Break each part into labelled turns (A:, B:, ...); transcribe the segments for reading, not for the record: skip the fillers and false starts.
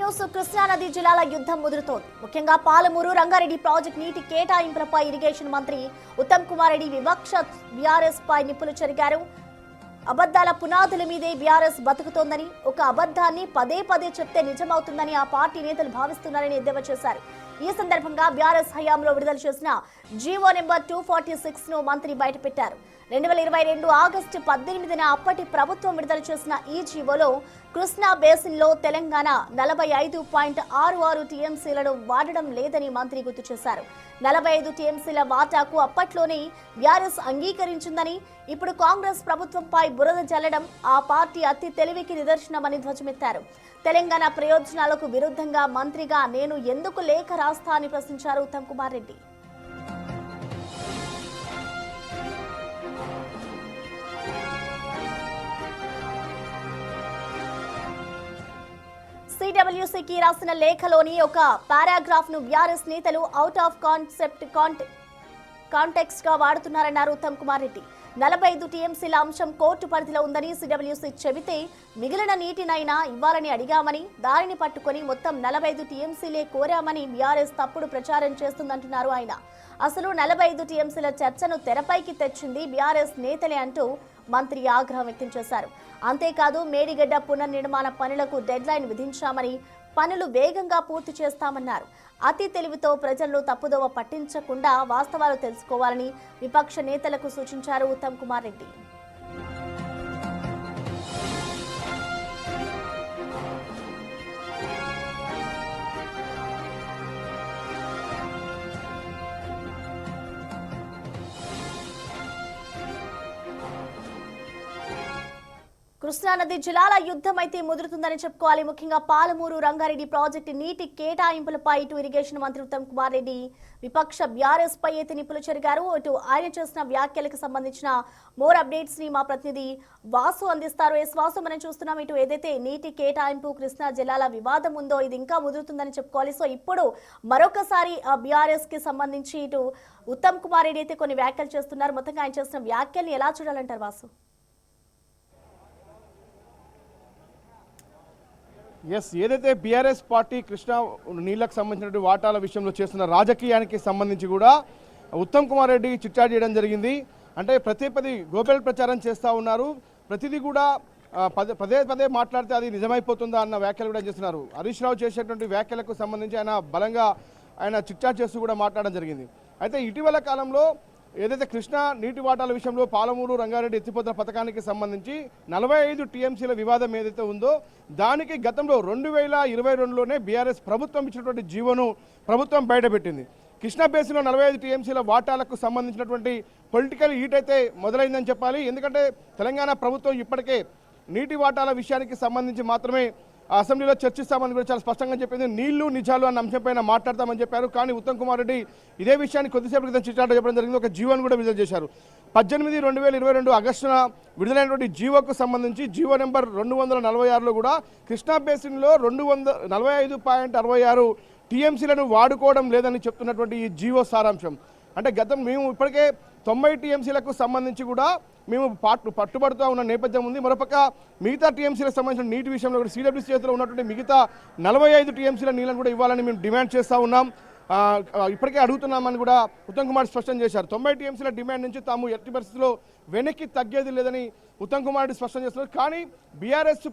A: News. కృష్ణానది జిల్లాల యుద్ధం ముదురుతోంది. ముఖ్యంగా పాలమూరు రంగారెడ్డి ప్రాజెక్టు నీటి కేటాయింపులపై ఇరిగేషన్ మంత్రి ఉత్తమ్ కుమార్ రెడ్డి వివక్ష బీఆర్ఎస్ పై నిప్పులు చెరిగారు. అబద్దాల పునాదుల మీదే బీఆర్ఎస్ బతుకుతోందని, ఒక అబద్దాన్ని పదే పదే చెప్తే నిజమవుతుందని ఆ పార్టీ నేతలు భావిస్తున్నారని ఎద్దేవా చేశారు. ఈ సందర్భంగా బీఆర్ఎస్ హయాంలో విడుదల చేసిన జీవో నెంబర్ 246 ను మంత్రి బయటపెట్టారు. 2022 ఆగస్టు 18న అప్పటి ప్రభుత్వం విడుదల చేసిన ఈ జీవోలో కృష్ణా బేసిన్లో తెలంగాణ 45.66 టీఎంసీలను వాడడం లేదని మంత్రి గుర్తు చేశారు. 45 టీఎంసీల వాటాకు అప్పట్లోనే బీఆర్ఎస్ అంగీకరించిందని, ఇప్పుడు కాంగ్రెస్ ప్రభుత్వంపై బురద జల్లడం ఆ పార్టీ అతి తెలివికి నిదర్శనమని ధ్వజమెత్తారు. తెలంగాణ ప్రయోజనాలకు విరుద్ధంగా మంత్రిగా నేను ఎందుకు లేఖ రాస్తా అని ప్రశ్నించారు ఉత్తమ్ కుమార్ రెడ్డి. సిడబ్ల్యూసీకి రాసిన లేఖలోని ఒక పారాగ్రాఫ్ ను బీఆర్ఎస్ నేతలు అవుట్ ఆఫ్ కాంటెక్స్ట్ గా వాడుతున్నారన్నారు ఉత్తమ్ కుమార్ రెడ్డి. 45 టీఎంసీల అంశం కోర్టు పరిధిలో ఉందని సిడబ్ల్యూసీ చెబితే మిగిలిన నీటినైనా ఇవ్వాలని అడిగామని, దానిని పట్టుకొని మొత్తం 45 టీఎంసీలే కోరామని బీఆర్ఎస్ తప్పుడు ప్రచారం చేస్తుందంటున్నారు ఆయన. అసలు 45 టీఎంసీల చర్చను తెరపైకి తెచ్చింది బీఆర్ఎస్ నేతలే అంటూ మంత్రి ఆగ్రహం వ్యక్తం చేశారు. అంతేకాదు, మేడిగడ్డ పునర్నిర్మాణ పనులకు డెడ్ లైన్ విధించామని, పనులు వేగంగా పూర్తి చేస్తామన్నారు. అతి తెలివితో ప్రజలను తప్పుదోవ పట్టించకుండా వాస్తవాలు తెలుసుకోవాలని విపక్ష నేతలకు సూచించారు ఉత్తమ్ కుమార్ రెడ్డి. కృష్ణానది జిల్లాల యుద్ధం అయితే ముదురుతుందని చెప్పుకోవాలి. ముఖ్యంగా పాలమూరు రంగారెడ్డి ప్రాజెక్టు నీటి కేటాయింపులపై ఇటు ఇరిగేషన్ మంత్రి ఉత్తమ్ కుమార్ రెడ్డి విపక్ష బీఆర్ఎస్ పై అయితే నిప్పులు చెరిగారు. ఇటు ఆయన చేసిన వ్యాఖ్యలకు సంబంధించిన మోర్ అప్డేట్స్ ని మా ప్రతినిధి వాసు అందిస్తారు. వాసు, మనం చూస్తున్నాం ఇటు ఏదైతే నీటి కేటాయింపు కృష్ణా జిల్లాల వివాదం ఉందో ఇది ఇంకా ముదురుతుందని చెప్పుకోవాలి. సో ఇప్పుడు మరొకసారి బీఆర్ఎస్ కి సంబంధించి ఇటు ఉత్తమ్ కుమార్ రెడ్డి అయితే కొన్ని వ్యాఖ్యలు చేస్తున్నారు. మొత్తంగా ఆయన చేసిన వ్యాఖ్యల్ని ఎలా చూడాలంటారు వాసు?
B: ఏదైతే బీఆర్ఎస్ పార్టీ కృష్ణా నీళ్లకు సంబంధించిన వాటాల విషయంలో చేస్తున్న రాజకీయానికి సంబంధించి కూడా ఉత్తమ్ కుమార్ రెడ్డి చిట్చాట్ చేయడం జరిగింది. అంటే ప్రతి గోబెల్ ప్రచారం చేస్తూ ఉన్నారు. ప్రతిదీ కూడా పదే మాట్లాడితే అది నిజమైపోతుందా అన్న వ్యాఖ్యలు కూడా చేస్తున్నారు. హరీష్ రావు చేసేటువంటి వ్యాఖ్యలకు సంబంధించి ఆయన చిట్చాట్ చేస్తూ కూడా మాట్లాడడం జరిగింది. అయితే ఇటీవల కాలంలో ఏదైతే కృష్ణా నీటి వాటాల విషయంలో పాలమూరు రంగారెడ్డి ఎత్తిపోతల పథకానికి సంబంధించి 45 టీఎంసీల వివాదం ఏదైతే ఉందో దానికి గతంలో 2022లోనే బీఆర్ఎస్ ప్రభుత్వం ఇచ్చినటువంటి జీవోను ప్రభుత్వం బయటపెట్టింది. కృష్ణా బేసిన్లో 45 టీఎంసీల వాటాలకు సంబంధించినటువంటి పొలిటికల్ హీట్ అయితే మొదలైందని చెప్పాలి. ఎందుకంటే తెలంగాణ ప్రభుత్వం ఇప్పటికే నీటి వాటాల విషయానికి సంబంధించి మాత్రమే అసెంబ్లీలో చర్చిస్తామని కూడా చాలా స్పష్టంగా చెప్పింది. నీళ్లు నిజాలు అన్న అంశంపైన మాట్లాడతామని చెప్పారు. కానీ ఉత్తమ్ కుమార్ రెడ్డి ఇదే విషయాన్ని కొద్దిసేపు క్రితం చిట్చాట్లో చెప్పడం జరిగింది. ఒక జీవోను కూడా విడుదల చేశారు. 18/2022 ఆగస్టున విడుదలైనటువంటి జీవోకు సంబంధించి జీవో నెంబర్ 246లో కూడా కృష్ణా బేసిన్లో 245.66 టీఎంసీలను వాడుకోవడం లేదని చెప్తున్నటువంటి ఈ జీవో సారాంశం. అంటే మేము ఇప్పటికే 90 టీఎంసీలకు సంబంధించి కూడా మేము పట్టుబడుతూ ఉన్న నేపథ్యం ఉంది. మరోపక్క మిగతా టీఎంసీలకు సంబంధించిన నీటి విషయంలో కూడా సిడబ్ల్యూసీ చేతిలో ఉన్నటువంటి మిగతా 45 టీఎంసీల నీళ్ళను కూడా ఇవ్వాలని మేము డిమాండ్ చేస్తూ ఉన్నాం. ఇప్పటికే అడుగుతున్నామని కూడా ఉత్తమ్ కుమార్ స్పష్టం చేశారు. 90 టీఎంసీల డిమాండ్ నుంచి తాము ఎట్టి పరిస్థితుల్లో వెనక్కి తగ్గేది లేదని ఉత్తమ్ కుమార్ రెడ్డి స్పష్టం చేస్తున్నారు. కానీ బీఆర్ఎస్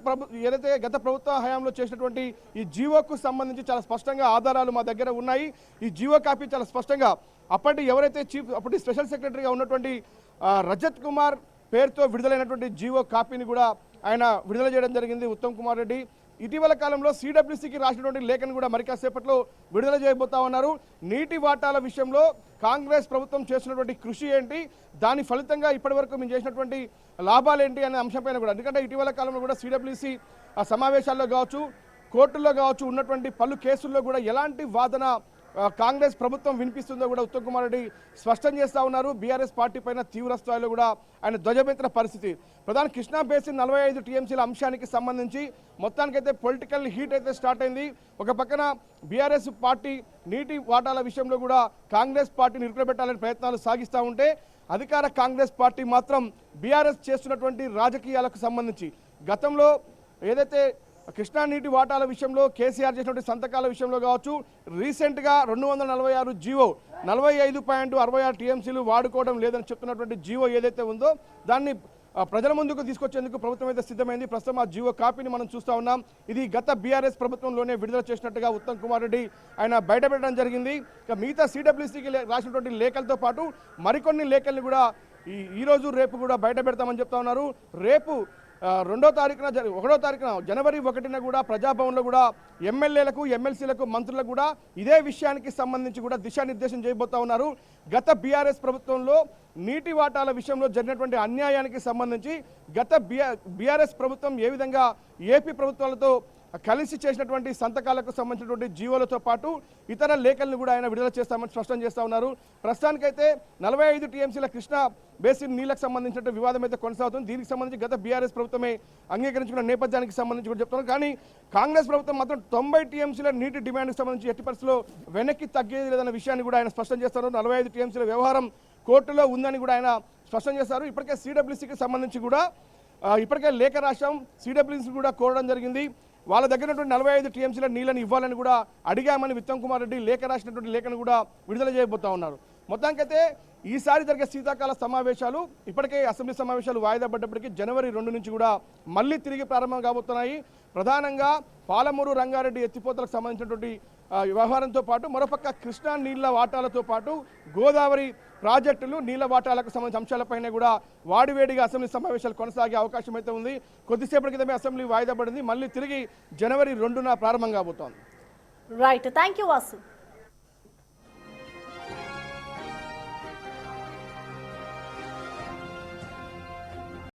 B: ఏదైతే గత ప్రభుత్వ హయాంలో చేసినటువంటి ఈ జీవోకు సంబంధించి చాలా స్పష్టంగా ఆధారాలు మా దగ్గర ఉన్నాయి. ఈ జీవో కాపీ చాలా స్పష్టంగా అప్పటి స్పెషల్ సెక్రటరీగా ఉన్నటువంటి రజత్ కుమార్ పేరుతో విడుదలైనటువంటి జీవో కాపీని కూడా ఆయన విడుదల చేయడం జరిగింది ఉత్తమ్ కుమార్ రెడ్డి. ఇటీవల కాలంలో సిడబ్ల్యూసీకి రాసినటువంటి లేఖను కూడా మరి కాసేపట్లో విడుదల చేయబోతా ఉన్నారు. నీటి వాటాల విషయంలో కాంగ్రెస్ ప్రభుత్వం చేసినటువంటి కృషి ఏంటి, దాని ఫలితంగా ఇప్పటివరకు మేము చేసినటువంటి లాభాలు ఏంటి అనే అంశంపైన కూడా, ఎందుకంటే ఇటీవల కాలంలో కూడా సిడబ్ల్యూసీ సమావేశాల్లో కావచ్చు, కోర్టుల్లో కావచ్చు ఉన్నటువంటి పలు కేసుల్లో కూడా ఎలాంటి వాదన కాంగ్రెస్ ప్రభుత్వం వినిపిస్తుందో కూడా ఉత్తమ్ కుమార్ రెడ్డి స్పష్టం చేస్తూ ఉన్నారు. బీఆర్ఎస్ పార్టీ పైన తీవ్ర స్థాయిలో కూడా ఆయన ధ్వజమెత్తిన పరిస్థితి. ప్రధాన కృష్ణా బేసిన్ 45 టీఎంసీల అంశానికి సంబంధించి మొత్తానికైతే పొలిటికల్ హీట్ అయితే స్టార్ట్ అయింది. ఒక పక్కన బీఆర్ఎస్ పార్టీ నీటి వాటాల విషయంలో కూడా కాంగ్రెస్ పార్టీని ఇరుకుపెట్టాలని ప్రయత్నాలు సాగిస్తూ ఉంటే, అధికార కాంగ్రెస్ పార్టీ మాత్రం బీఆర్ఎస్ చేస్తున్నటువంటి రాజకీయాలకు సంబంధించి గతంలో ఏదైతే కృష్ణా నీటి వాటాల విషయంలో కేసీఆర్ చేసినటువంటి సంతకాల విషయంలో కావచ్చు, రీసెంట్గా 246 జీవో 45.66 టీఎంసీలు వాడుకోవడం లేదని చెప్తున్నటువంటి జీవో ఏదైతే ఉందో దాన్ని ప్రజల ముందుకు తీసుకొచ్చేందుకు ప్రభుత్వం అయితే సిద్ధమైంది. ప్రస్తుతం ఆ జీవో కాపీని మనం చూస్తూ ఉన్నాం. ఇది గత బీఆర్ఎస్ ప్రభుత్వంలోనే విడుదల చేసినట్టుగా ఉత్తమ్ కుమార్ రెడ్డి ఆయన బయటపెట్టడం జరిగింది. ఇక మిగతా సిడబ్ల్యూసీకి రాసినటువంటి లేఖలతో పాటు మరికొన్ని లేఖల్ని కూడా ఈ రోజు రేపు కూడా బయట పెడతామని చెప్తా ఉన్నారు. రేపు 1వ తారీఖున జనవరి 1న కూడా ప్రజాభవన్లో కూడా ఎమ్మెల్యేలకు, ఎమ్మెల్సీలకు, మంత్రులకు కూడా ఇదే విషయానికి సంబంధించి కూడా దిశానిర్దేశం చేయబోతా ఉన్నారు. గత బీఆర్ఎస్ ప్రభుత్వంలో నీటి వాటాల విషయంలో జరిగినటువంటి అన్యాయానికి సంబంధించి గత బీఆర్ఎస్ ప్రభుత్వం ఏ విధంగా ఏపీ ప్రభుత్వాలతో కలిసి చేసినటువంటి సంతకాలకు సంబంధించినటువంటి జీవోలతో పాటు ఇతర లేఖలను కూడా ఆయన విడుదల చేస్తామని స్పష్టం చేస్తూ ఉన్నారు. ప్రస్తుతానికైతే 45 టీఎంసీల కృష్ణా బేసిన్ నీళ్లకు సంబంధించిన వివాదం అయితే కొనసాగుతుంది. దీనికి సంబంధించి గత బీఆర్ఎస్ ప్రభుత్వమే అంగీకరించుకున్న నేపథ్యానికి సంబంధించి కూడా చెప్తున్నారు. కానీ కాంగ్రెస్ ప్రభుత్వం మాత్రం 90 టీఎంసీల నీటి డిమాండ్కి సంబంధించి ఎట్టి పరిస్థితుల్లో వెనక్కి తగ్గేది లేదన్న విషయాన్ని కూడా ఆయన స్పష్టం చేస్తారు. 45 టీఎంసీల వ్యవహారం కోర్టులో ఉందని కూడా ఆయన స్పష్టం చేశారు. ఇప్పటికే సిడబ్ల్యూసీకి సంబంధించి కూడా ఇప్పటికే లేఖ రాష్ట్రం సిడబ్ల్యూసీ కూడా కోరడం జరిగింది. వాళ్ళ దగ్గర 45 టీఎంసీల నీళ్ళని ఇవ్వాలని కూడా అడిగామని ఉత్తమ్ కుమార్ రెడ్డి లేఖ రాసినటువంటి లేఖను కూడా విడుదల చేయబోతా ఉన్నారు. మొత్తానికైతే ఈసారి జరిగే శీతాకాల సమావేశాలు ఇప్పటికే అసెంబ్లీ సమావేశాలు వాయిదా పడ్డప్పటికీ జనవరి 2 నుంచి కూడా మళ్ళీ తిరిగి ప్రారంభం కాబోతున్నాయి. ప్రధానంగా పాలమూరు రంగారెడ్డి ఎత్తిపోతలకు సంబంధించినటువంటి వ్యవహారంతో పాటు మరోపక్క కృష్ణా నీళ్ల వాటాలతో పాటు గోదావరి ప్రాజెక్టులు నీళ్ల వాటాలకు సంబంధించిన అంశాలపైన కూడా వాడివేడిగా అసెంబ్లీ సమావేశాలు కొనసాగే అవకాశం అయితే ఉంది. కొద్దిసేపటి క్రితమే అసెంబ్లీ వాయిదా పడింది. మళ్ళీ తిరిగి జనవరి 2న ప్రారంభం కాబోతోంది.
A: Right, thank you Vasu.